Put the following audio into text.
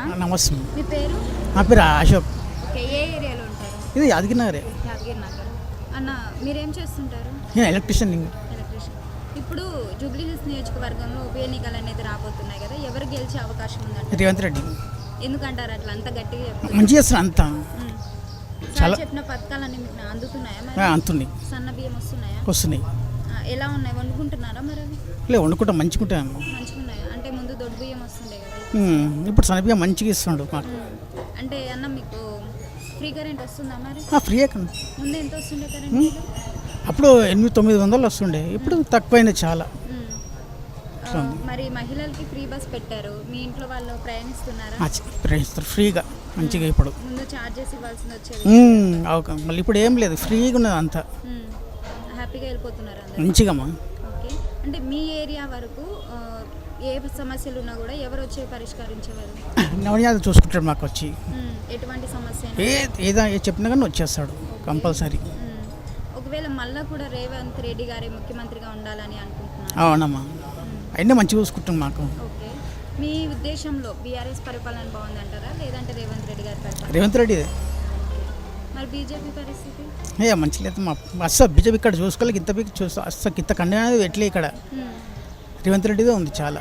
అన్న. నమస్తే. మీ పేరు? నా పేరు అశోక్. ఓకే, ఏ ఏరియాలో ఉంటారు? ఇది యాదగిరి నగరే. యాదగిరి నగర్. అన్న, మీరేం చేస్తుంటారు? నేను ఎలక్ట్రీషియన్. ఎలక్ట్రీషియన్. ఇప్పుడు జూబ్లీ హిల్స్ నియోజకవర్గంలో ఉప ఎన్నికలు అనేది రాబోతున్నాయి కదా, ఎవరు గెలిచే అవకాశం ఉందంటే? రేవంత్ రెడ్డి ఎందుకంటారు అట్లా అంత గట్టిగా చెప్తున్నారు? మంచిగా చేస్తారు అంతా. చాలా చెప్పిన పథకాలన్నీ మీకు అందుతున్నాయా మరి? అంతున్నాయి, సన్న బియ్యం వస్తున్నాయా? వస్తున్నాయి. ఎలా ఉన్నాయి, వండుకుంటున్నారా మరి అవి? లేదు వండుకుంటా, మంచిగుంటాను. మంచిగా ఉన్నాయా? అంటే ముందు దొడ్డు బియ్యం వస్తుండే కదా. ఇప్పుడు సన్నబియ్య మంచిగా ఇస్తుండు మాకు. అంటే అన్న మీకు ఫ్రీ కరెంట్ వస్తుందా మరి? ఫ్రీయే కన్నా. ముందు ఎంత వస్తుండే కరెంట్? అప్పుడు 800-900 వస్తుండే, ఇప్పుడు తక్కువైంది చాలా. మరి మహిళలకి ఫ్రీ బస్ పెట్టారు, మీ ఇంట్లో వాళ్ళు ప్రయాణిస్తున్నారా? ప్రయాణిస్తారు ఫ్రీగా మంచిగా. ఇప్పుడు ముందు చార్జెస్ ఇవ్వాల్సింది వచ్చేది, మళ్ళీ ఇప్పుడు ఏం లేదు, ఫ్రీగా ఉన్నది అంతా. హ్యాపీగా వెళ్ళిపోతున్నారు అందరూ. మంచిగా. ఓకే, అంటే మీ ఏరియా వరకు ఏ సమస్యలు ఉన్నా కూడా ఎవరు వచ్చి పరిష్కరించేవారు? నవన్యాలు చూసుకుంటాడు మాకు వచ్చి. ఎటువంటి సమస్య ఏదో చెప్పినా కానీ వచ్చేస్తాడు కంపల్సరీ. ఒకవేళ మళ్ళీ కూడా రేవంత్ రెడ్డి గారే ముఖ్యమంత్రిగా ఉండాలని అనుకుంటున్నారు? అవునమ్మా, అయినా మంచిగా చూసుకుంటాం మాకు. ఓకే, మీ ఉద్దేశంలో బీఆర్ఎస్ పరిపాలన బాగుందంటారా లేదంటే రేవంత్ రెడ్డి గారి పరిపాలన? రేవంత్ రెడ్డి. మరి బీజేపీ పరిస్థితి? మంచి లేదు మా అస్సలు. బీజేపీ ఇక్కడ చూసుకోవాలి, ఇంత అస్సలు ఇంత కంటే ఎట్లే ఇక్కడ రేవంత్ రెడ్డిదే ఉంది చాలా.